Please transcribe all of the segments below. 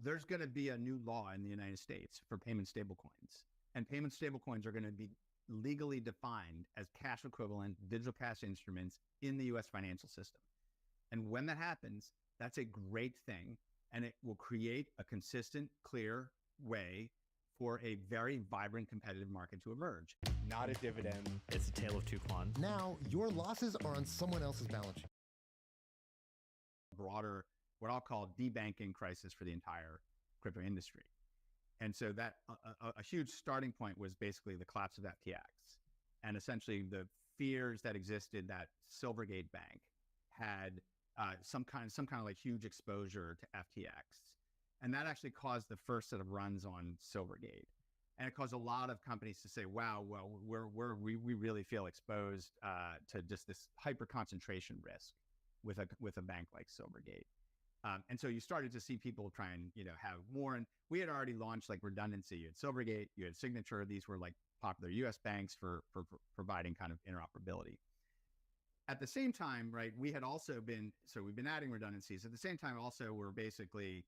there's going to be a new law in the United States for payment stablecoins, and payment stablecoins are going to be legally defined as cash equivalent digital cash instruments in the U.S. financial system. And when that happens, that's a great thing, and it will create a consistent, clear way for a very vibrant, competitive market to emerge. Not a dividend. It's a tale of two clans. Now, your losses are on someone else's balance sheet. Broader, what I'll call debanking crisis for the entire crypto industry. And so that a huge starting point was basically the collapse of FTX, and essentially the fears that existed that Silvergate Bank had some kind of like huge exposure to FTX. And that actually caused the first set of runs on Silvergate. And it caused a lot of companies to say, wow, well, we really feel exposed to just this hyper concentration risk with a bank like Silvergate. And so you started to see people try and, have more. And we had already launched like redundancy. You had Silvergate, you had Signature. These were like popular US banks for providing kind of interoperability. At the same time, right, we've been adding redundancies. At the same time, also, we're basically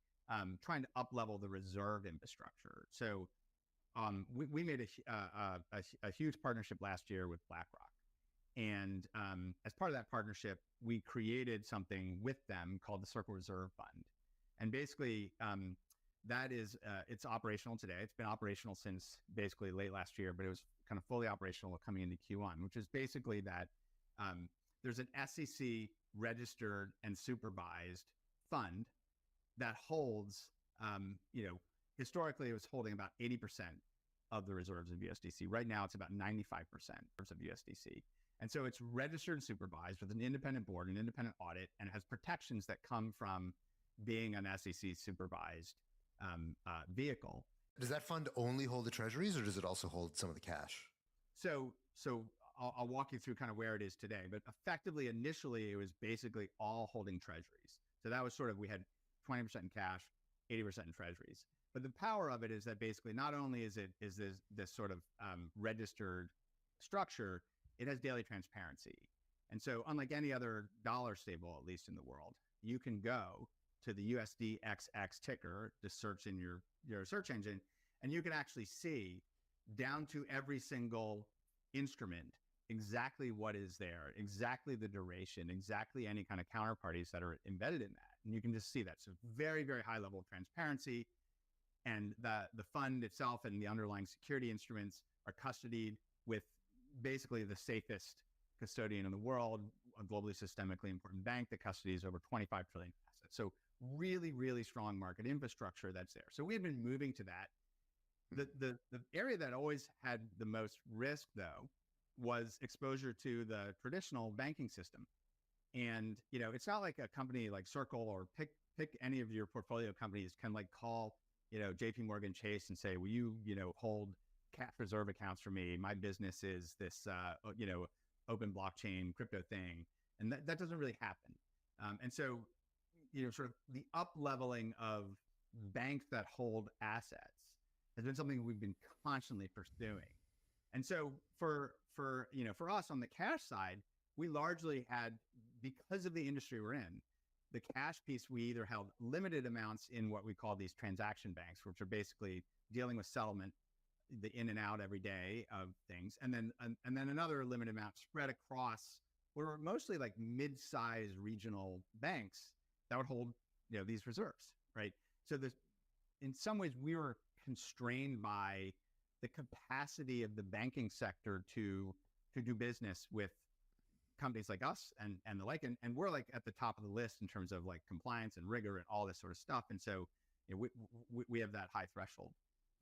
trying to up-level the reserve infrastructure. So we made a huge partnership last year with BlackRock. And as part of that partnership, we created something with them called the Circle Reserve Fund. And basically, that is, it's operational today. It's been operational since basically late last year, but it was kind of fully operational coming into Q1, which is basically that there's an SEC registered and supervised fund that holds, historically it was holding about 80% of the reserves of USDC. Right now it's about 95% of USDC. And so it's registered and supervised with an independent board, an independent audit, and it has protections that come from being an SEC supervised vehicle. Does that fund only hold the treasuries, or does it also hold some of the cash? So I'll walk you through kind of where it is today, but effectively, initially, it was basically all holding treasuries. So that was sort of, we had 20% in cash, 80% in treasuries. But the power of it is that basically not only is this sort of registered structure, it has daily transparency. And so unlike any other dollar stable, at least in the world, you can go to the USDXX ticker to search in your search engine, and you can actually see down to every single instrument exactly what is there, exactly the duration, exactly any kind of counterparties that are embedded in that. And you can just see that. So very, very high level of transparency. And the fund itself and the underlying security instruments are custodied with basically the safest custodian in the world, a globally systemically important bank that custodies over 25 trillion assets. So really, really strong market infrastructure that's there. So we had been moving to that. The area that always had the most risk, though, was exposure to the traditional banking system. And, it's not like a company like Circle or pick any of your portfolio companies can like call, JP Morgan Chase and say, will you, hold cash reserve accounts for me? My business is this, open blockchain crypto thing. And that doesn't really happen. And so, sort of the up leveling of banks that hold assets has been something we've been constantly pursuing. And so for us on the cash side, we largely had, because of the industry we're in, the cash piece, we either held limited amounts in what we call these transaction banks, which are basically dealing with settlement, the in and out every day of things. And then another limited amount spread across what were mostly like mid-sized regional banks that would hold, these reserves, right? So in some ways we were constrained by the capacity of the banking sector to do business with companies like us and the like, and we're like at the top of the list in terms of like compliance and rigor and all this sort of stuff. And so we have that high threshold.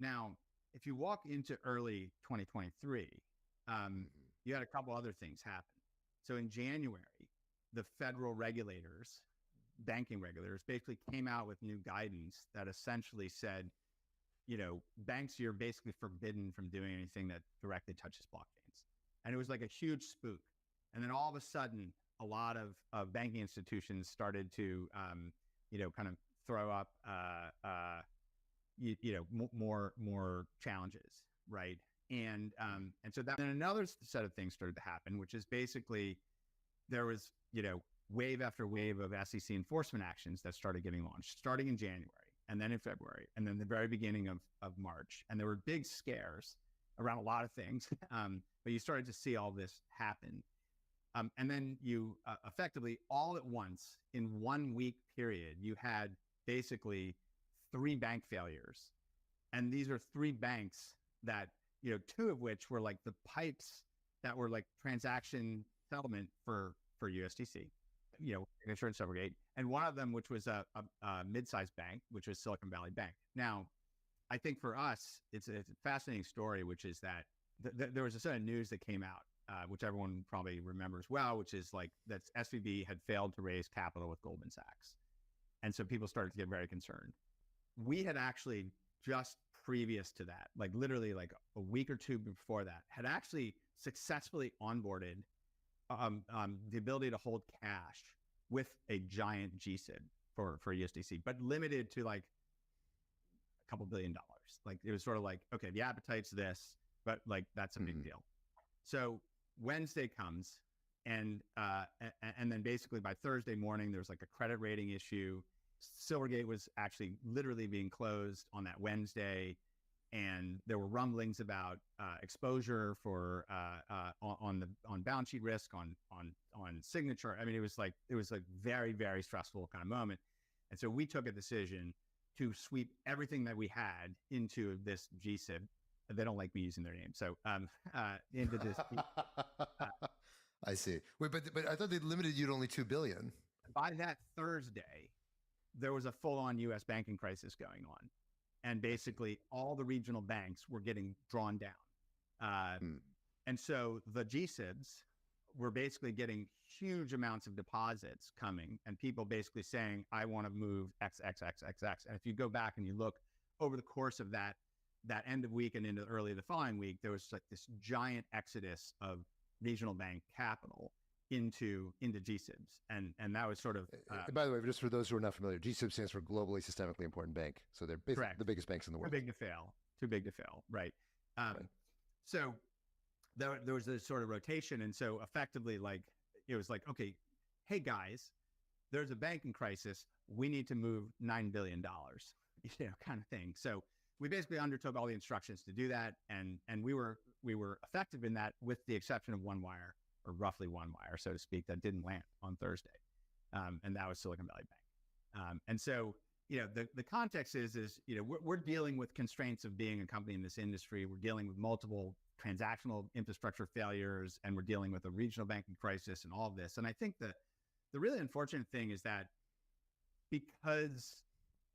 Now, if you walk into early 2023, you had a couple other things happen. So in January, the federal regulators, banking regulators, basically came out with new guidance that essentially said, banks, you're basically forbidden from doing anything that directly touches blockchains. And it was like a huge spook. And then all of a sudden, a lot of banking institutions started to, kind of throw up, more challenges, right? And so then another set of things started to happen, which is basically there was, wave after wave of SEC enforcement actions that started getting launched starting in January. and then in February, and then the very beginning of March. And there were big scares around a lot of things, but you started to see all this happen. And then you effectively all at once in 1 week period, you had basically 3 bank failures. And these are 3 banks that, 2 of which were like the pipes that were like transaction settlement for USDC, insurance subrogate. And one of them, which was a mid-sized bank, which was Silicon Valley Bank. Now, I think for us, it's a fascinating story, which is that there was a set of news that came out, which everyone probably remembers well, which is like that SVB had failed to raise capital with Goldman Sachs. And so people started to get very concerned. We had actually just previous to that, like literally like a week or 2 before that, had actually successfully onboarded the ability to hold cash with a giant GSIB for USDC, but limited to like a couple $1 billion. Like it was sort of like, okay, the appetite's this, but like that's a big deal. So Wednesday comes, and then basically by Thursday morning, there's like a credit rating issue. Silvergate was actually literally being closed on that Wednesday, and there were rumblings about exposure for on balance sheet risk on signature. I mean, it was like very, very stressful kind of moment. And so we took a decision to sweep everything that we had into this GSIB. They don't like me using their name, so into this. I see. Wait, but I thought they limited you to only $2 billion. By that Thursday, there was a full-on U.S. banking crisis going on, and basically all the regional banks were getting drawn down. And so the GSIBs were basically getting huge amounts of deposits coming, and people basically saying, I want to move X, X, X, X, X. And if you go back and you look over the course of that end of week and into early the following week, there was like this giant exodus of regional bank capital into GSIBs. And that was sort of... by the way, just for those who are not familiar, GSIB stands for Globally Systemically Important Bank. So they're basically the biggest banks in the world. Too big to fail. Right. So there was this sort of rotation. And so effectively, like, it was like, okay, hey guys, there's a banking crisis. We need to move $9 billion, kind of thing. So we basically undertook all the instructions to do that. And we were effective in that, with the exception of one wire, or roughly one wire, so to speak, that didn't land on Thursday. And that was Silicon Valley Bank. And so, the context is we're dealing with constraints of being a company in this industry. We're dealing with multiple transactional infrastructure failures, and we're dealing with a regional banking crisis and all of this. And I think the really unfortunate thing is that because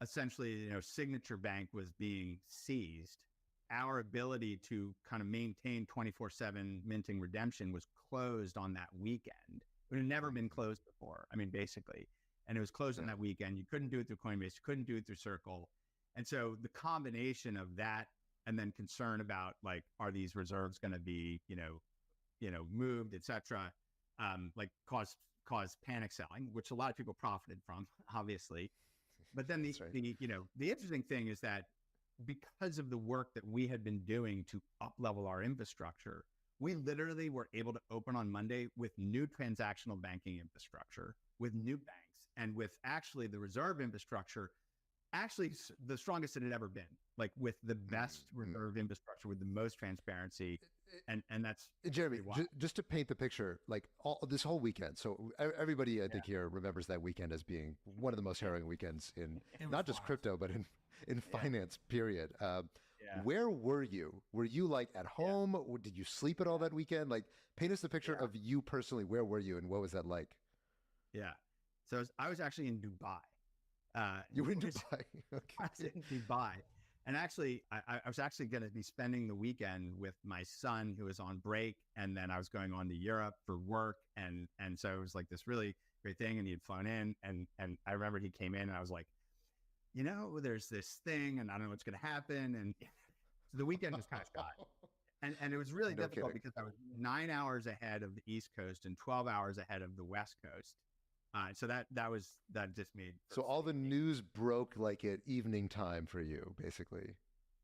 essentially, Signature Bank was being seized, our ability to kind of maintain 24/7 minting redemption was closed on that weekend. It had never been closed before. I mean, basically. And it was closed on that weekend. You couldn't do it through Coinbase. You couldn't do it through Circle. And so the combination of that and then concern about, like, are these reserves going to be, moved, et cetera, like caused panic selling, which a lot of people profited from, obviously. But then the interesting thing is that because of the work that we had been doing to up-level our infrastructure, we literally were able to open on Monday with new transactional banking infrastructure, with new banks, and with actually the reserve infrastructure, actually the strongest it had ever been, like with the best reserve infrastructure, with the most transparency. And that's Jeremy, just to paint the picture, like this whole weekend. So everybody, I think, here remembers that weekend as being one of the most harrowing weekends in not just crypto, but in finance, period. Where were you? Were you like at home? Or did you sleep at all that weekend? Like, paint us the picture of you personally. Where were you and what was that like? Yeah. So I was actually in Dubai. You were in Dubai? Okay. I was in Dubai. And actually, I was actually going to be spending the weekend with my son, who was on break. And then I was going on to Europe for work. And so it was like this really great thing. And he had flown in. And I remember he came in and I was like, there's this thing and I don't know what's going to happen. And so the weekend was kind of shot. And it was really difficult because I was 9 hours ahead of the East Coast and 12 hours ahead of the West Coast. So that just made... So all the news broke like at evening time for you, basically,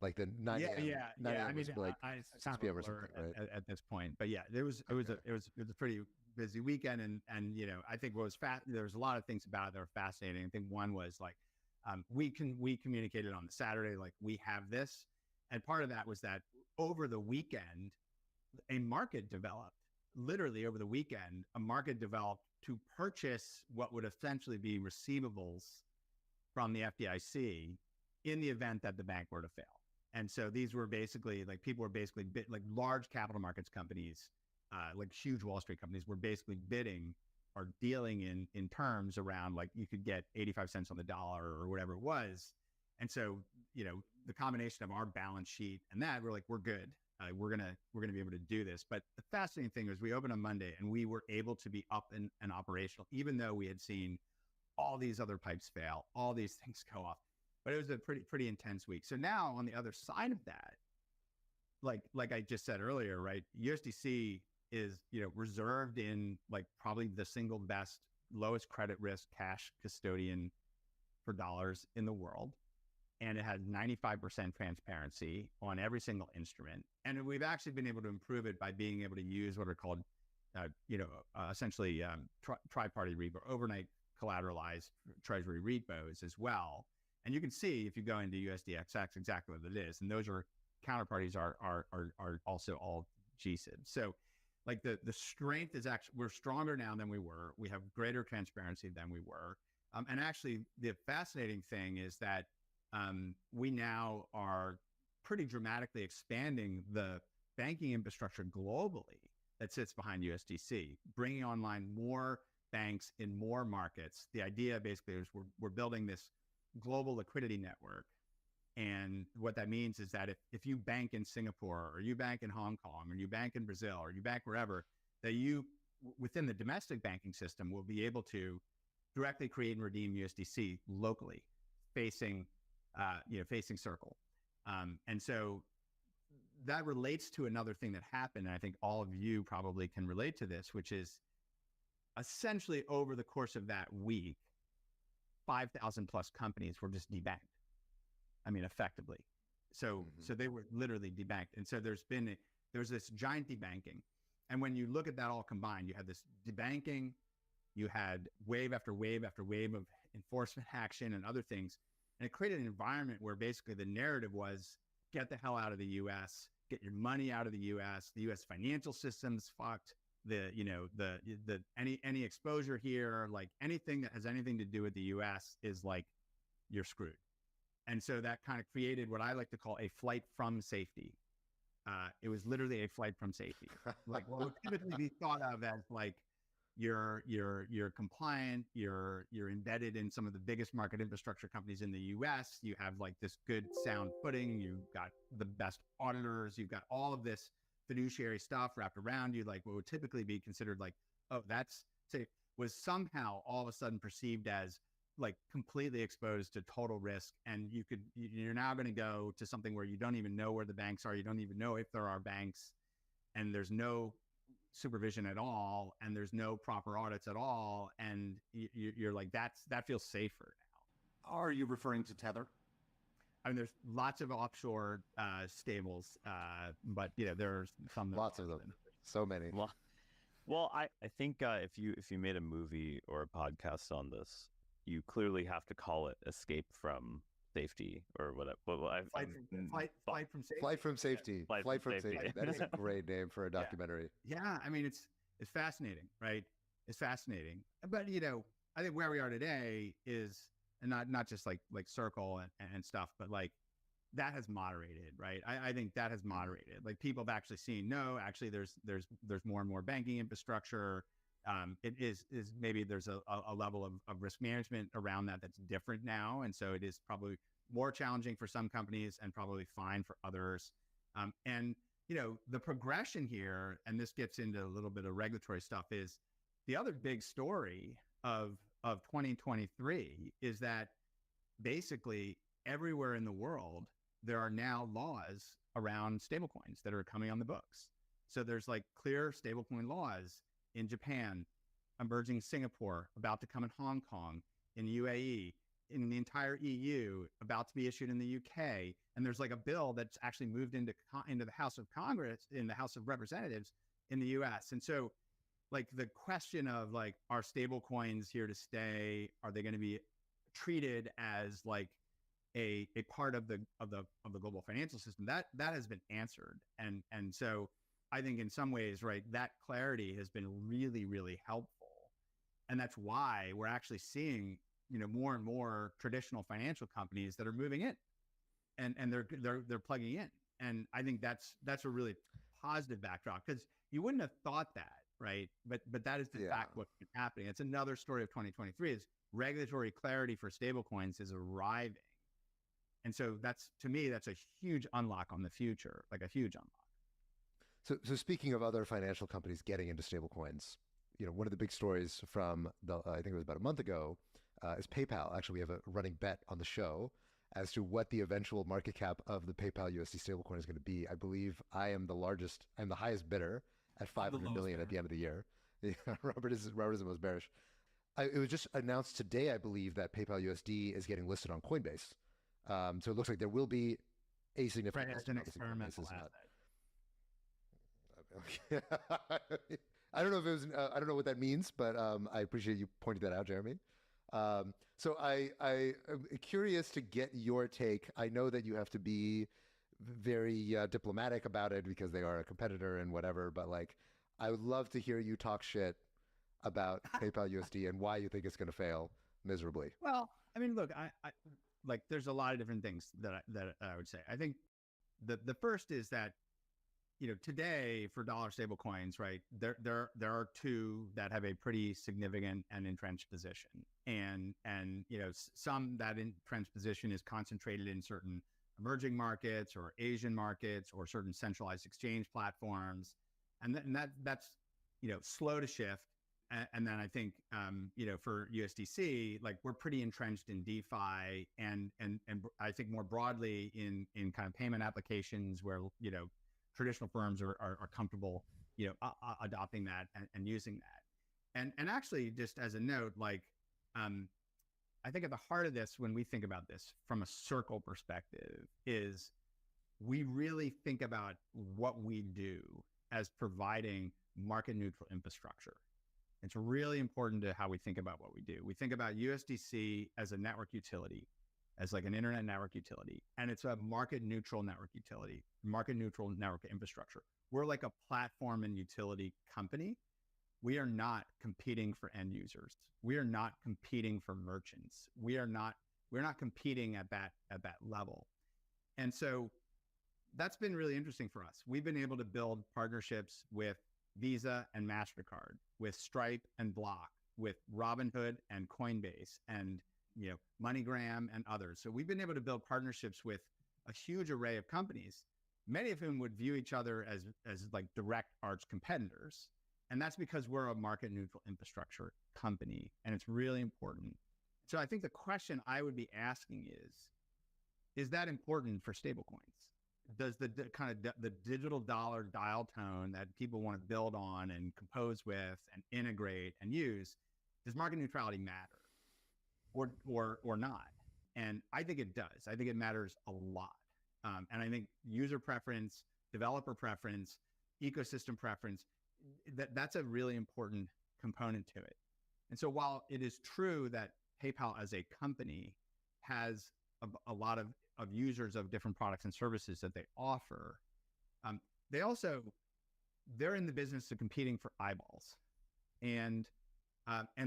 like the 9 a.m. Yeah. I mean, like I 6 p.m. or something, right? At this point, but yeah, it was a pretty busy weekend, and I think there was a lot of things about it that were fascinating. I think one was like We communicated on the Saturday, like, we have this. And part of that was that over the weekend, a market developed. Literally over the weekend, a market developed to purchase what would essentially be receivables from the FDIC in the event that the bank were to fail. And so these were basically like, people were basically like large capital markets companies, like huge Wall Street companies were basically bidding or dealing in terms around, like, you could get 85 cents on the dollar or whatever it was. And so, the combination of our balance sheet and that, we're like, we're good. We're gonna be able to do this. But the fascinating thing was, we opened on Monday and we were able to be up and operational, even though we had seen all these other pipes fail, all these things go off. But it was a pretty intense week. So now on the other side of that, like I just said earlier, right? USDC is, reserved in, like, probably the single best, lowest credit risk cash custodian for dollars in the world. And it has 95% transparency on every single instrument. And we've actually been able to improve it by being able to use what are called, essentially tri-party repo, overnight collateralized treasury repos as well. And you can see, if you go into USDXX, exactly what it is. And those counterparties are also all GSIBs. So, like, the strength is actually, we're stronger now than we were. We have greater transparency than we were. And actually, the fascinating thing is that we now are pretty dramatically expanding the banking infrastructure globally that sits behind USDC, bringing online more banks in more markets. The idea basically is we're building this global liquidity network. And what that means is that if you bank in Singapore, or you bank in Hong Kong, or you bank in Brazil, or you bank wherever, that you, within the domestic banking system, will be able to directly create and redeem USDC locally, facing Circle. And so that relates to another thing that happened. And I think all of you probably can relate to this, which is essentially over the course of that week, 5,000 plus companies were just debanked. I mean, effectively. So they were literally debanked. And so there's this giant debanking. And when you look at that all combined, you had this debanking, you had wave after wave after wave of enforcement action and other things. And it created an environment where basically the narrative was, get the hell out of the US, get your money out of the US, the US financial system's fucked, any exposure here, like anything that has anything to do with the US is like, you're screwed. And so that kind of created what I like to call a flight from safety. It was literally a flight from safety. Like what would typically be thought of as like, you're compliant, you're embedded in some of the biggest market infrastructure companies in the US. You have like this good sound footing. You've got the best auditors. You've got all of this fiduciary stuff wrapped around you. Like what would typically be considered like, oh, that's safe, was somehow all of a sudden perceived as like completely exposed to total risk. And you're now going to go to something where you don't even know where the banks are. You don't even know if there are banks, and there's no supervision at all, and there's no proper audits at all, and you're like, that feels safer now. Are you referring to Tether? I mean, there's lots of offshore stables, but there's some. Lots of them. So many. Well, I think if you made a movie or a podcast on this, you clearly have to call it Escape from Safety or whatever. Flight from Safety. Flight from Safety. Flight from Safety. That is a great name for a documentary. Yeah, I mean, it's fascinating, right? It's fascinating. But I think where we are today is, and not just like Circle and stuff, but like that has moderated, right? I think that has moderated. Like people have actually seen, no, actually there's more and more banking infrastructure. It is maybe there's a level of risk management around that's different now. And so it is probably more challenging for some companies and probably fine for others. And the progression here, and this gets into a little bit of regulatory stuff, is the other big story of 2023 is that basically everywhere in the world, there are now laws around stablecoins that are coming on the books. So there's like clear stablecoin laws in Japan, emerging Singapore, about to come in Hong Kong, in UAE, in the entire EU, about to be issued in the UK. And there's like a bill that's actually moved into the House of Congress, in the House of Representatives in the US. And so like the question of like, are stable coins here to stay? Are they going to be treated as like a part of the global financial system, that has been answered. And so I think in some ways, right, that clarity has been really, really helpful. And that's why we're actually seeing, more and more traditional financial companies that are moving in and they're plugging in. And I think that's a really positive backdrop, because you wouldn't have thought that, right? But that is in fact what's been happening. It's another story of 2023 is regulatory clarity for stablecoins is arriving. And so to me, that's a huge unlock on the future, like a huge unlock. So speaking of other financial companies getting into stablecoins, one of the big stories from I think it was about a month ago, is PayPal. Actually, we have a running bet on the show as to what the eventual market cap of the PayPal USD stablecoin is going to be. I believe I'm the highest bidder at 500 million at the end of the year. Yeah, Robert is the most bearish. It was just announced today, I believe, that PayPal USD is getting listed on Coinbase. So it looks like there will be a significant as an experimental asset. I don't know if it was. I don't know what that means, but I appreciate you pointing that out, Jeremy. So I'm curious to get your take. I know that you have to be very diplomatic about it because they are a competitor and whatever, but like, I would love to hear you talk shit about PayPal USD and why you think it's going to fail miserably. Well, I mean, look, I like, there's a lot of different things that I would say. I think the first is that, today for dollar stable coins, right, there are two that have a pretty significant and entrenched position. And some that entrenched position is concentrated in certain emerging markets or Asian markets or certain centralized exchange platforms. And that's, slow to shift. And then I think, for USDC, like, we're pretty entrenched in DeFi and I think more broadly in kind of payment applications where, traditional firms are comfortable, adopting that and using that. And actually, just as a note, like, I think at the heart of this, when we think about this from a Circle perspective, is we really think about what we do as providing market neutral infrastructure. It's really important to how we think about what we do. We think about USDC as a network utility, as like an internet network utility, and it's a market neutral network utility, market neutral network infrastructure. We're like a platform and utility company. We are not competing for end users. We are not competing for merchants. We're not competing at that level. And so that's been really interesting for us. We've been able to build partnerships with Visa and MasterCard, with Stripe and Block, with Robinhood and Coinbase, and MoneyGram and others. So we've been able to build partnerships with a huge array of companies, many of whom would view each other as like direct arch competitors. And that's because we're a market neutral infrastructure company, and it's really important. So I think the question I would be asking is that important for stablecoins? Does the kind of the digital dollar dial tone that people want to build on and compose with and integrate and use, does market neutrality matter or not? And I think it does. I think it matters a lot. And I think user preference, developer preference, ecosystem preference, that's a really important component to it. And so while it is true that PayPal as a company has a lot of users of different products and services that they offer, they're in the business of competing for eyeballs, and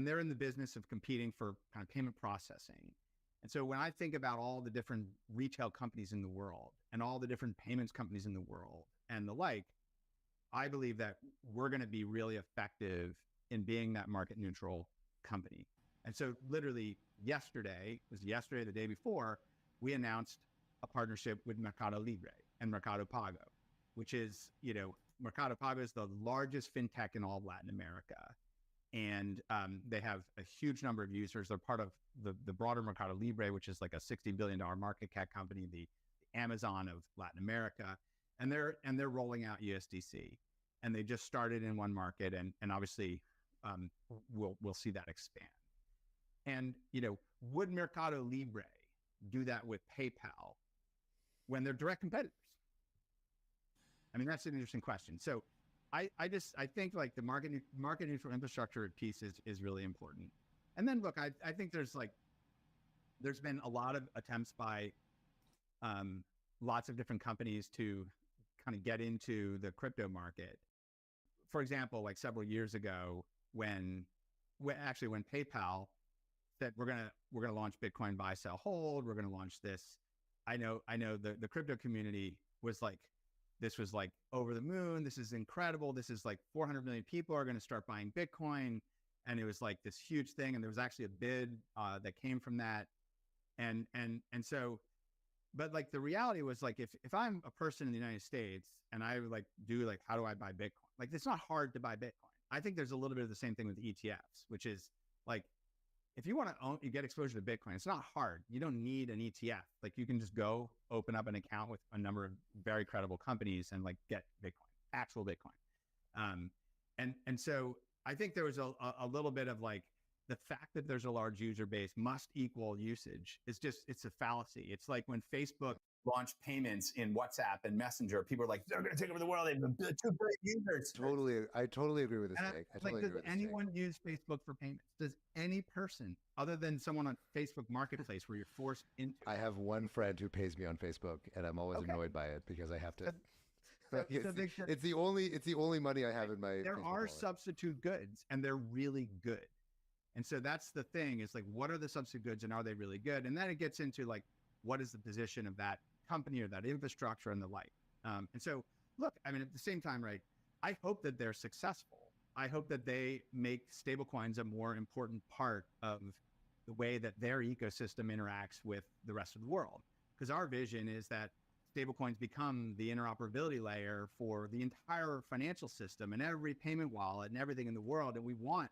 they're in the business of competing for kind of payment processing. And so when I think about all the different retail companies in the world and all the different payments companies in the world and the like, I believe that we're going to be really effective in being that market neutral company. And so literally yesterday, the day before, we announced a partnership with Mercado Libre and Mercado Pago, which is, Mercado Pago is the largest fintech in all of Latin America. And they have a huge number of users. They're part of the broader Mercado Libre, which is like a $60 billion market cap company, the Amazon of Latin America. And they're rolling out USDC. And they just started in one market, and obviously we'll see that expand. And, would Mercado Libre do that with PayPal when they're direct competitors? I mean, that's an interesting question. So I think like the market neutral infrastructure piece is really important. And then look, I think there's like there's been a lot of attempts by lots of different companies to kind of get into the crypto market. For example, like several years ago, when PayPal said we're gonna launch Bitcoin buy, sell, hold, we're gonna launch this. I know the crypto community was like, this was like over the moon. This is incredible. This is like 400 million people are going to start buying Bitcoin. And it was like this huge thing. And there was actually a bid that came from that. And so, but like the reality was like, if I'm a person in the United States and I like do like, how do I buy Bitcoin? Like, it's not hard to buy Bitcoin. I think there's a little bit of the same thing with ETFs, which is like, if you want to you get exposure to Bitcoin, it's not hard. You don't need an ETF. Like, you can just go open up an account with a number of very credible companies and like get Bitcoin, actual Bitcoin. And so I think there was a little bit of like, the fact that there's a large user base must equal usage. It's a fallacy. It's like when Facebook launched payments in WhatsApp and Messenger, people are like, they're going to take over the world. They have 2 billion users. I totally agree with this take. Does anyone use Facebook for payments? Does any person, other than someone on Facebook Marketplace where you're forced into I have one friend who pays me on Facebook, and I'm always annoyed by it because I have to. It's the only money I have in my. There Facebook are wallet. substitute goods, and they're really good. And so that's the thing, is like, what are the substitute goods and are they really good? And then it gets into like, what is the position of that company or that infrastructure and the like. And so, look, I mean, at the same time, right, I hope that they're successful. I hope that they make stablecoins a more important part of the way that their ecosystem interacts with the rest of the world. Because our vision is that stablecoins become the interoperability layer for the entire financial system and every payment wallet and everything in the world. And we want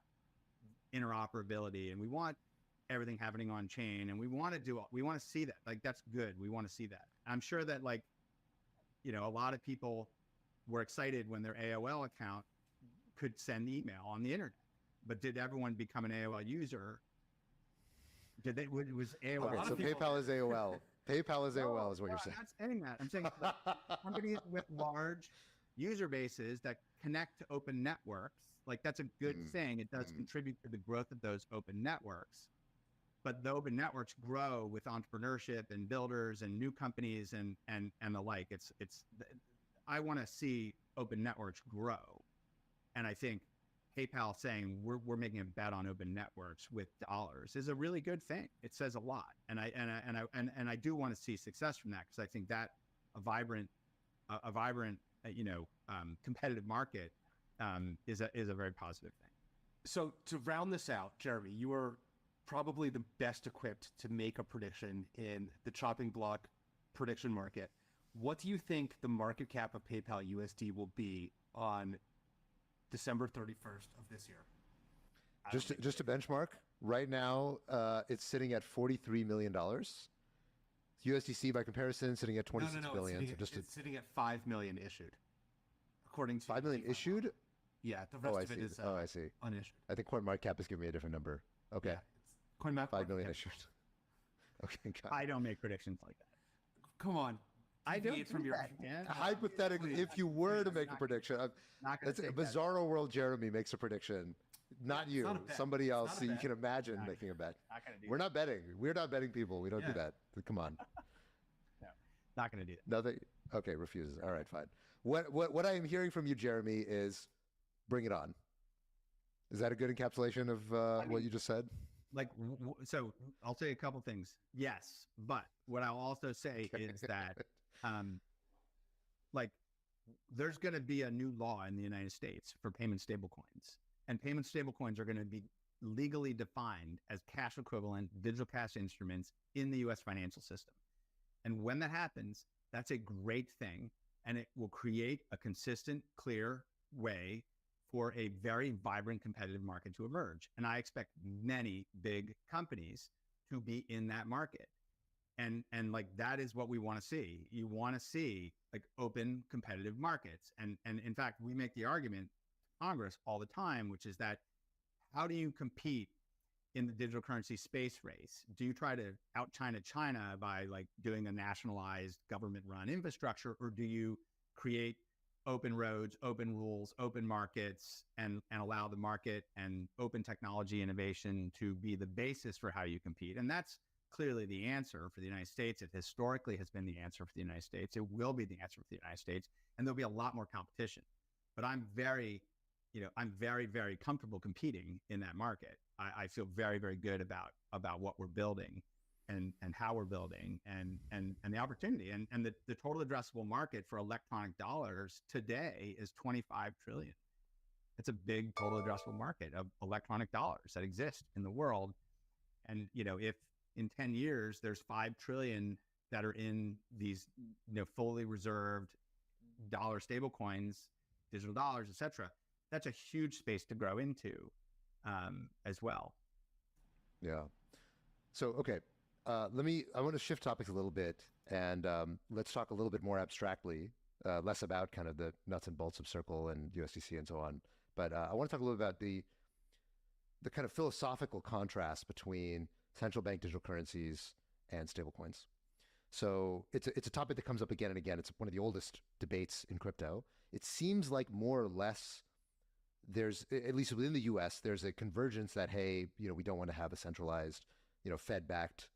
interoperability and we want everything happening on chain, and we want to see that. Like, that's good. We want to see that. I'm sure that, like, you know, a lot of people were excited when their AOL account could send email on the internet, but did everyone become an AOL user? Was AOL? Okay, so PayPal is AOL. PayPal is AOL is what you're saying. I'm not saying that. I'm saying like, companies with large user bases that connect to open networks, like, that's a good thing. It does contribute to the growth of those open networks. But the open networks grow with entrepreneurship and builders and new companies and the like. I want to see open networks grow, and I think PayPal saying we're making a bet on open networks with dollars is a really good thing. It says a lot, and I do want to see success from that, because I think that a vibrant competitive market is a very positive thing. So to round this out, Jeremy, you are probably the best equipped to make a prediction in the chopping block prediction market. What do you think the market cap of PayPal USD will be on December 31st of this year? Just a benchmark. Right now, it's sitting at $43 million. USDC, by comparison, sitting at 26 billion. It's sitting at 5 million issued, according to 5 million issued. Yeah, the rest of it is I see. Unissued. I think CoinMarketCap is giving me a different number. Okay, yeah, CoinMarketCap 5 million issued. Okay, got it. I don't make predictions like that. Come on. I don't from your that, man. Hypothetically, if you were to make a prediction, that's a bizarro world. Jeremy makes a prediction, not you, somebody else. So you can imagine making a bet. We're not betting. We're not betting people. We don't do that. Come on. No, not going to do that. Nothing. Okay, refuses. All right, fine. What I am hearing from you, Jeremy, is bring it on. Is that a good encapsulation of what you just said? Like, so I'll say a couple things. Yes, but what I'll also say is that, like, there's going to be a new law in the United States for payment stablecoins, and payment stablecoins are going to be legally defined as cash equivalent digital cash instruments in the U.S. financial system. And when that happens, that's a great thing, and it will create a consistent, clear way for a very vibrant competitive market to emerge. And I expect many big companies to be in that market. And like, that is what we want to see. You want to see like open competitive markets. And in fact, we make the argument to Congress all the time, which is that how do you compete in the digital currency space race? Do you try to out China by like doing a nationalized government run infrastructure, or do you create open roads, open rules, open markets, and allow the market and open technology innovation to be the basis for how you compete? And that's clearly the answer for the United States. It historically has been the answer for the United States. It will be the answer for the United States, and there'll be a lot more competition. But I'm very, very comfortable competing in that market. I feel very, very good about what we're building and how we're building and the opportunity. And the total addressable market for electronic dollars today is 25 trillion. It's a big total addressable market of electronic dollars that exist in the world. And, if in 10 years, there's 5 trillion that are in these, fully reserved dollar stable coins, digital dollars, et cetera, that's a huge space to grow into as well. Yeah. So, okay. I want to shift topics a little bit and let's talk a little bit more abstractly, less about kind of the nuts and bolts of Circle and USDC and so on. But I want to talk a little about the kind of philosophical contrast between central bank digital currencies and stablecoins. So it's a topic that comes up again and again. It's one of the oldest debates in crypto. It seems like more or less there's, at least within the US, there's a convergence that, hey, we don't want to have a centralized, Fed-backed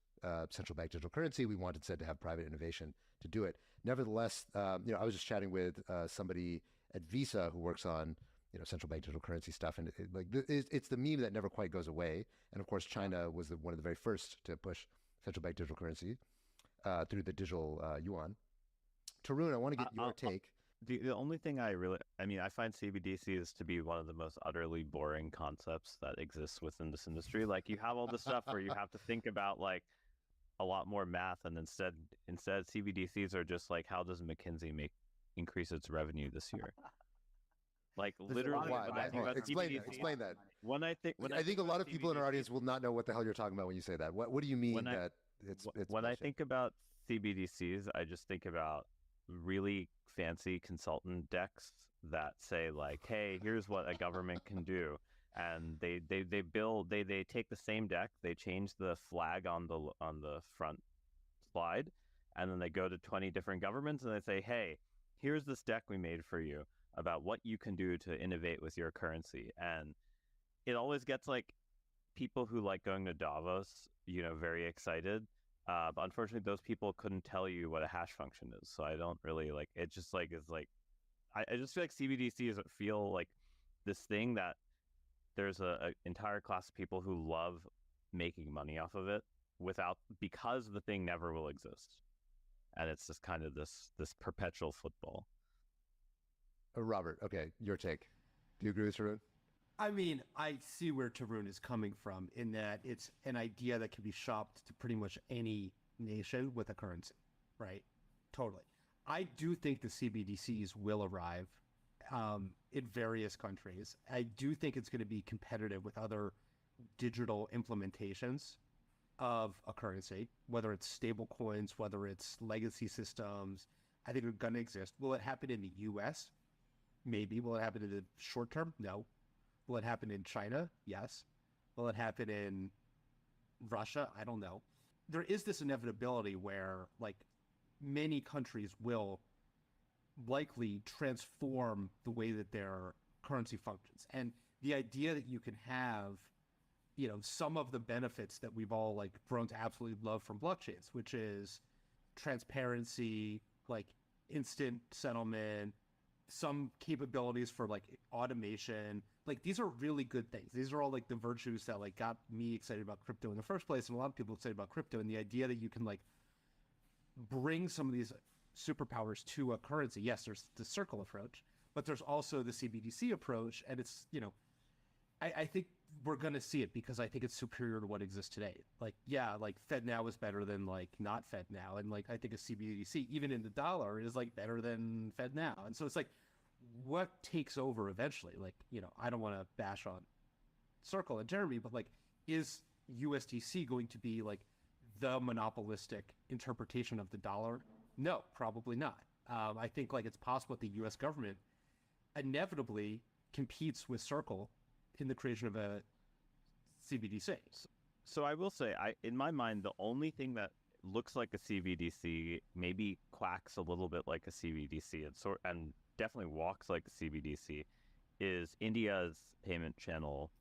central bank digital currency. We want instead to have private innovation to do it. Nevertheless, I was just chatting with somebody at Visa who works on central bank digital currency stuff, and it's the meme that never quite goes away. And of course, China was one of the very first to push central bank digital currency through the digital yuan. Tarun, I want to get your take. The only thing I find CBDCs to be one of the most utterly boring concepts that exists within this industry. Like, you have all this stuff where you have to think about like a lot more math, and instead CBDCs are just like, how does McKinsey increase its revenue this year? Like, literally, explain that. I think a lot of people in our audience will not know what the hell you're talking about when you say that. What do you mean that it's when bullshit? I think about CBDCs, I just think about really fancy consultant decks that say like, hey, here's what a government can do. And they take the same deck, they change the flag on the front slide, and then they go to 20 different governments and they say, hey, here's this deck we made for you about what you can do to innovate with your currency. And it always gets like people who like going to Davos, very excited. But unfortunately, those people couldn't tell you what a hash function is. So I don't really like it. Just like is like, I just feel like CBDCs feel like this thing that there's a entire class of people who love making money off of it because the thing never will exist, and it's just kind of this perpetual football. Robert, okay, your take. Do you agree with Tarun? I mean, I see where Tarun is coming from in that it's an idea that can be shopped to pretty much any nation with a currency, right? Totally. I do think the CBDCs will arrive in various countries. I do think it's going to be competitive with other digital implementations of a currency, whether it's stable coins, whether it's legacy systems. I think they're going to exist. Will it happen in the US? Maybe. Will it happen in the short term? No. Will it happen in China? Yes. Will it happen in Russia? I don't know. There is this inevitability where like many countries will likely transform the way that their currency functions. And the idea that you can have, some of the benefits that we've all like grown to absolutely love from blockchains, which is transparency, like instant settlement, some capabilities for like automation. Like, these are really good things. These are all like the virtues that like got me excited about crypto in the first place, and a lot of people excited about crypto. And the idea that you can like bring some of these superpowers to a currency. Yes, there's the Circle approach, but there's also the CBDC approach, and it's I think we're gonna see it because I think it's superior to what exists today. Like, yeah, like FedNow is better than like not FedNow, and like I think a CBDC even in the dollar is like better than FedNow, and so it's like, what takes over eventually? Like, I don't want to bash on Circle and Jeremy, but like, is USDC going to be like the monopolistic interpretation of the dollar? No, probably not. I think like it's possible that the U.S. government inevitably competes with Circle in the creation of a CBDC. So I will say, in my mind, the only thing that looks like a CBDC, maybe quacks a little bit like a CBDC, and definitely walks like a CBDC, is India's payment channel,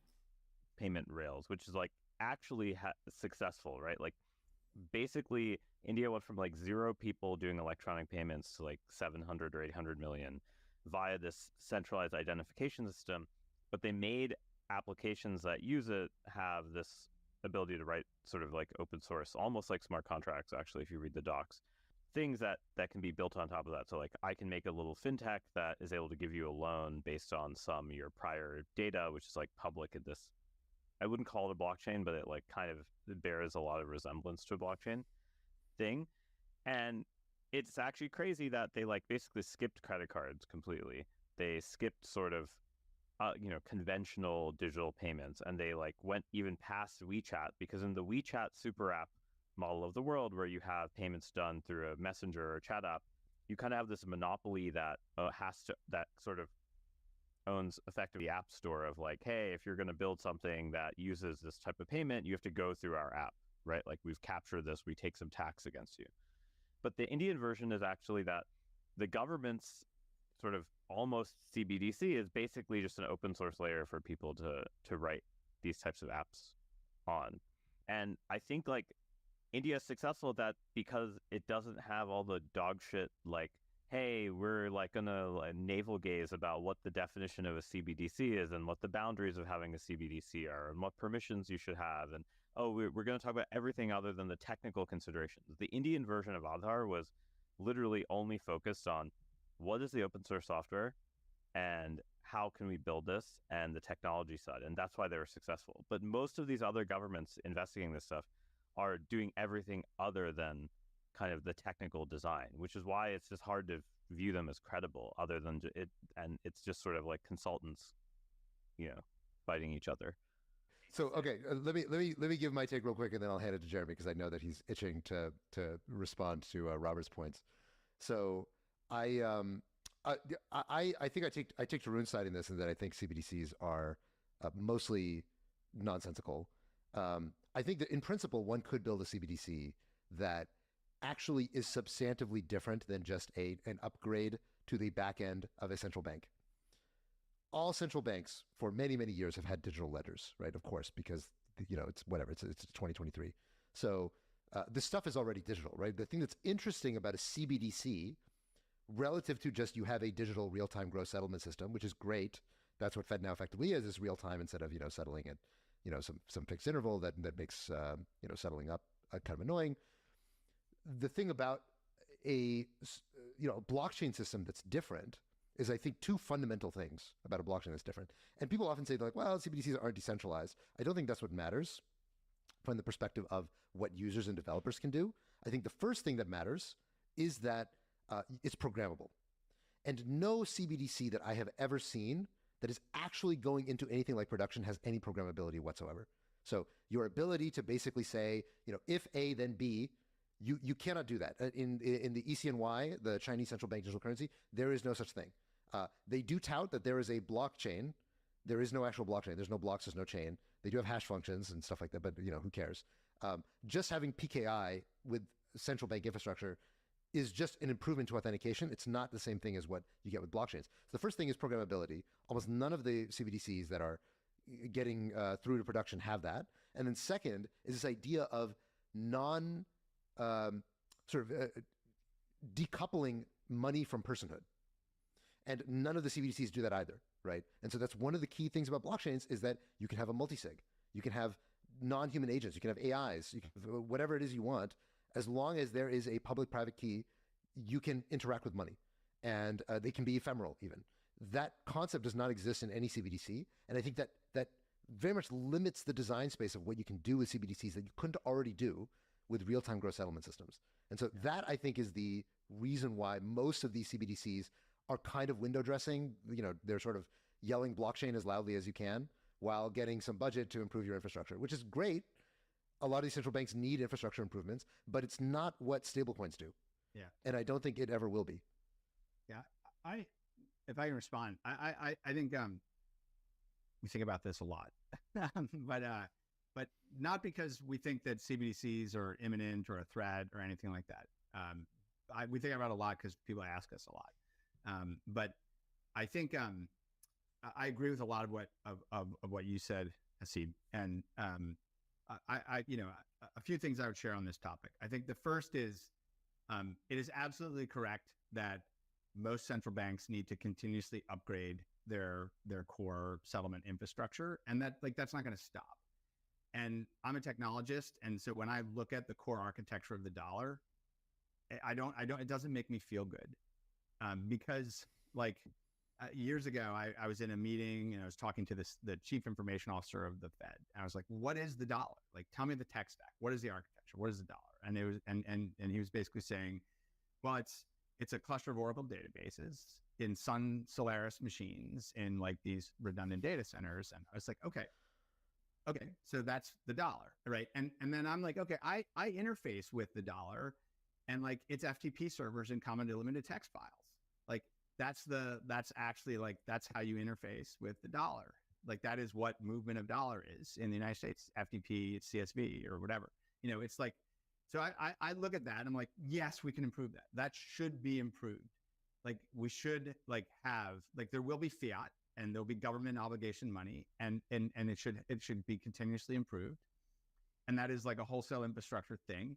payment rails, which is like actually successful, right? Like basically India went from like 0 people doing electronic payments to like 700 or 800 million via this centralized identification system. But they made applications that use it have this ability to write sort of like open source, almost like smart contracts, actually, if you read the docs, things that can be built on top of that. So like I can make a little fintech that is able to give you a loan based on some of your prior data, which is like public in this, I wouldn't call it a blockchain, but it like kind of bears a lot of resemblance to a blockchain thing. And it's actually crazy that they like basically skipped credit cards completely. They skipped sort of conventional digital payments, and they like went even past WeChat, because in the WeChat super app model of the world, where you have payments done through a messenger or chat app, you kind of have this monopoly that that sort of owns effectively the app store of like, hey, if you're going to build something that uses this type of payment, you have to go through our app, right? Like we've captured this, we take some tax against you. But the Indian version is actually that the government's sort of almost CBDC is basically just an open source layer for people to write these types of apps on. And I think like India is successful at that because it doesn't have all the dog shit like, hey, we're like gonna navel gaze about what the definition of a CBDC is and what the boundaries of having a CBDC are and what permissions you should have. And we're going to talk about everything other than the technical considerations. The Indian version of Aadhaar was literally only focused on what is the open source software and how can we build this and the technology side. And that's why they were successful. But most of these other governments investigating this stuff are doing everything other than kind of the technical design, which is why it's just hard to view them as credible other than it. And it's just sort of like consultants, fighting each other. So, okay, let me give my take real quick, and then I'll hand it to Jeremy because I know that he's itching to respond to Robert's points. So I think I take Tarun's side in this, and that I think CBDCs are mostly nonsensical. I think that in principle, one could build a CBDC that actually is substantively different than just an upgrade to the back end of a central bank. All central banks for many, many years have had digital ledgers, right? Of course, because it's whatever, it's 2023. So this stuff is already digital, right? The thing that's interesting about a CBDC relative to just you have a digital real-time gross settlement system, which is great. That's what FedNow effectively is real time instead of settling at some fixed interval that makes settling up kind of annoying. The thing about a blockchain system that's different is, I think, two fundamental things about a blockchain that's different. And people often say, like, well, CBDCs aren't decentralized. I don't think that's what matters from the perspective of what users and developers can do. I think the first thing that matters is that it's programmable. And no CBDC that I have ever seen that is actually going into anything like production has any programmability whatsoever. So your ability to basically say, if A, then B, you cannot do that. In the ECNY, the Chinese central bank digital currency, there is no such thing. They do tout that there is a blockchain. There is no actual blockchain. There's no blocks, there's no chain. They do have hash functions and stuff like that, but who cares? Just having PKI with central bank infrastructure is just an improvement to authentication. It's not the same thing as what you get with blockchains. So the first thing is programmability. Almost none of the CBDCs that are getting through to production have that. And then second is this idea of decoupling money from personhood. And none of the CBDCs do that either, right? And so that's one of the key things about blockchains is that you can have a multisig. You can have non-human agents. You can have AIs. You can have whatever it is you want. As long as there is a public-private key, you can interact with money. And they can be ephemeral even. That concept does not exist in any CBDC. And I think that very much limits the design space of what you can do with CBDCs that you couldn't already do with real-time gross settlement systems. And so that, I think, is the reason why most of these CBDCs are kind of window dressing. They're sort of yelling blockchain as loudly as you can while getting some budget to improve your infrastructure, which is great. A lot of these central banks need infrastructure improvements, but it's not what stablecoins do. Yeah. And I don't think it ever will be. Yeah. If I can respond, I think we think about this a lot, but not because we think that CBDCs are imminent or a threat or anything like that. We think about it a lot because people ask us a lot. But I think I agree with a lot of what you said, Haseeb. And a few things I would share on this topic. I think the first is, it is absolutely correct that most central banks need to continuously upgrade their core settlement infrastructure, and that's not going to stop. And I'm a technologist, and so when I look at the core architecture of the dollar, it doesn't make me feel good, because years ago, I was in a meeting and I was talking to the chief information officer of the Fed, and I was like, "What is the dollar? Like, tell me the tech stack. What is the architecture? What is the dollar?" And it was and he was basically saying, "Well, it's a cluster of Oracle databases in Sun Solaris machines in like these redundant data centers." And I was like, "Okay, so that's the dollar, right?" And then I'm like, "Okay, I interface with the dollar, and like it's FTP servers and common delimited text files. Like that's actually like that's how you interface with the dollar. Like that is what movement of dollar is in the United States. FTP, CSV, or whatever. It's like." So I look at that and I'm like, yes, we can improve that. That should be improved. Like we should have there will be fiat and there'll be government obligation money, and it should be continuously improved. And that is like a wholesale infrastructure thing.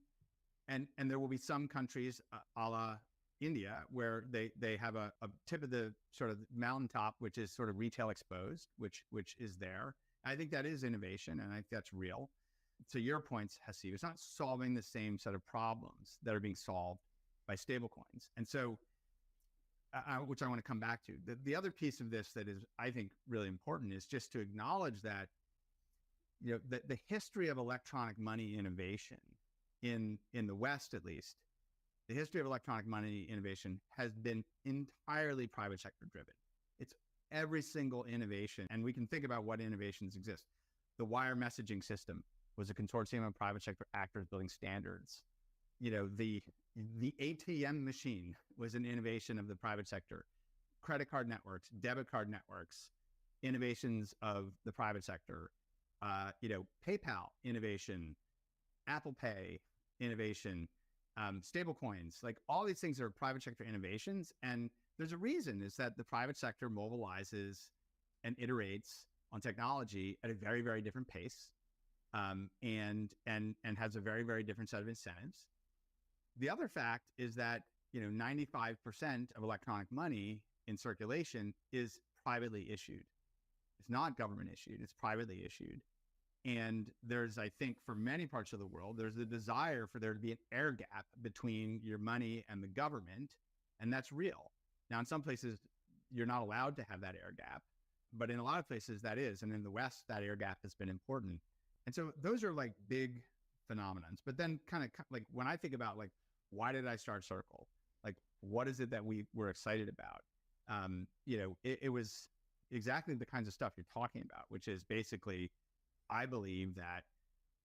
And there will be some countries, a la India, where they have a tip of the sort of mountaintop, which is sort of retail exposed, which is there. I think that is innovation, and I think that's real. To your points, Haseeb, it's not solving the same set of problems that are being solved by stablecoins. And so, which I want to come back to. The other piece of this that is, I think, really important is just to acknowledge that, the history of electronic money innovation in the West, at least, the history of electronic money innovation has been entirely private sector driven. It's every single innovation, and we can think about what innovations exist. The wire messaging system was a consortium of private sector actors building standards. The ATM machine was an innovation of the private sector. Credit card networks, debit card networks, innovations of the private sector. PayPal innovation, Apple Pay innovation, stablecoins, like all these things are private sector innovations. And there's a reason, is that the private sector mobilizes and iterates on technology at a very, very different pace. And has a very, very different set of incentives. The other fact is that 95% of electronic money in circulation is privately issued. It's not government issued; it's privately issued. And there's, I think, for many parts of the world, there's a desire for there to be an air gap between your money and the government, and that's real. Now, in some places, you're not allowed to have that air gap, but in a lot of places, that is. And in the West, that air gap has been important. And so those are like big phenomenons. But then kind of like when I think about like, why did I start Circle? Like, what is it that we were excited about? It was exactly the kinds of stuff you're talking about, which is basically, I believe that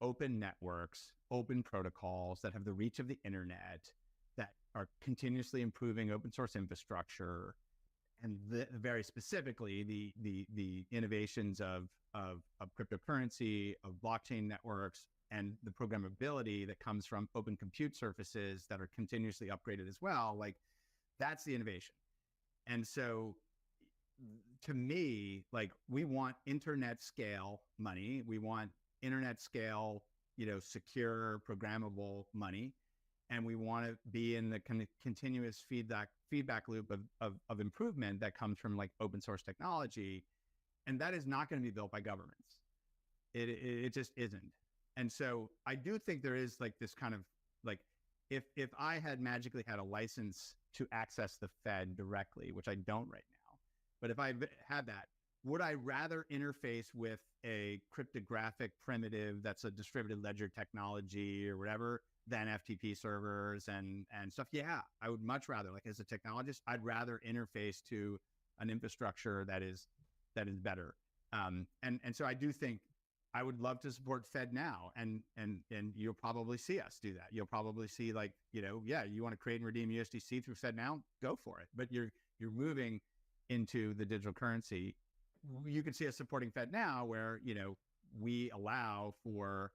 open networks, open protocols that have the reach of the internet, that are continuously improving open source infrastructure, and very specifically the innovations of cryptocurrency, of blockchain networks, and the programmability that comes from open compute surfaces that are continuously upgraded as well. Like that's the innovation. And so to me, like we want internet scale money. We want internet scale, secure, programmable money. And we want to be in the continuous feedback loop of improvement that comes from like open source technology. And that is not going to be built by governments. It just isn't. And so I do think there is like this kind of like, if I had magically had a license to access the Fed directly, which I don't right now, but if I had that, would I rather interface with a cryptographic primitive that's a distributed ledger technology or whatever than FTP servers and stuff? Yeah, I would much rather, like as a technologist, I'd rather interface to an infrastructure that is better. And so I do think I would love to support Fed now, and you'll probably see us do that. You'll probably see like, yeah, you want to create and redeem USDC through Fed now, go for it. But you're moving into the digital currency. You can see us supporting Fed now, where we allow for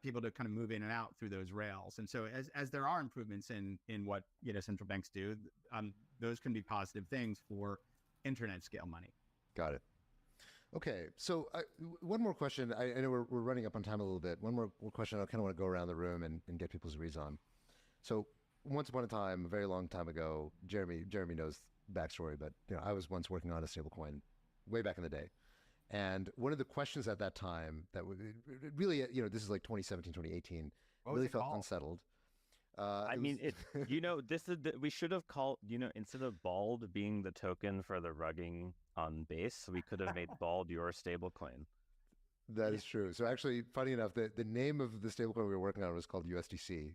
people to kind of move in and out through those rails. And so as there are improvements in what central banks do, those can be positive things for internet scale money. Got it. Okay, so one more question. I know we're running up on time a little bit. One more question. I kind of want to go around the room and get people's reads on. So once upon a time, a very long time ago, Jeremy knows the backstory, but I was once working on a stablecoin way back in the day. And one of the questions at that time that really, this is like 2017, 2018, really felt unsettled. I mean, this is we should have called, instead of bald being the token for the rugging on base, we could have made bald your stablecoin. That is true. So actually, funny enough, the name of the stablecoin we were working on was called USDC.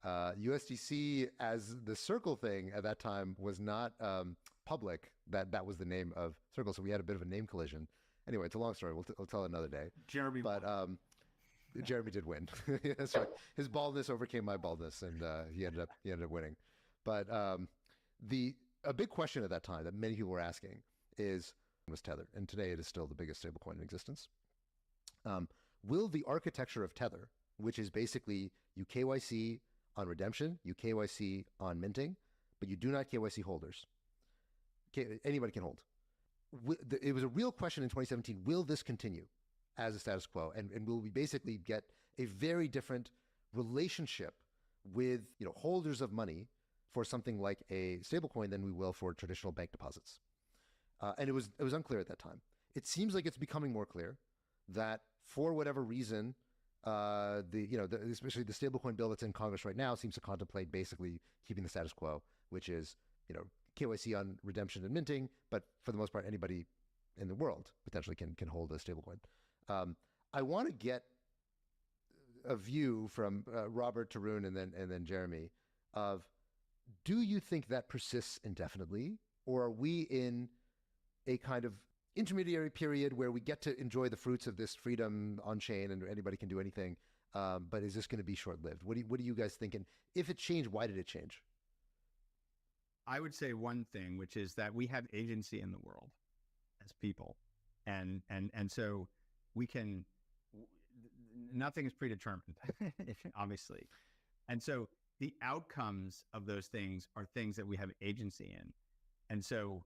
USDC as the Circle thing at that time was not public. That was the name of Circle. So we had a bit of a name collision. Anyway, it's a long story. We'll tell it another day. Jeremy did win. That's right. His baldness overcame my baldness, and he ended up winning. But a big question at that time that many people were asking was Tether, and today it is still the biggest stablecoin in existence. Will the architecture of Tether, which is basically you KYC on redemption, you KYC on minting, but you do not KYC holders. Anybody can hold. It was a real question in 2017. Will this continue as a status quo? And will we basically get a very different relationship with holders of money for something like a stablecoin than we will for traditional bank deposits? And it was unclear at that time. It seems like it's becoming more clear that for whatever reason, especially the stablecoin bill that's in Congress right now seems to contemplate basically keeping the status quo, which is KYC on redemption and minting, but for the most part, anybody in the world potentially can hold a stablecoin. I want to get a view from Robert, Tarun, and then Jeremy of, do you think that persists indefinitely, or are we in a kind of intermediary period where we get to enjoy the fruits of this freedom on chain and anybody can do anything? But is this going to be short-lived? What do you guys think? And if it changed, why did it change? I would say one thing, which is that we have agency in the world as people. And so we can, nothing is predetermined, obviously. And so the outcomes of those things are things that we have agency in. And so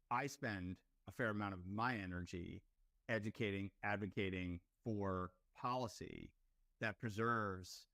I spend a fair amount of my energy educating, advocating for policy that preserves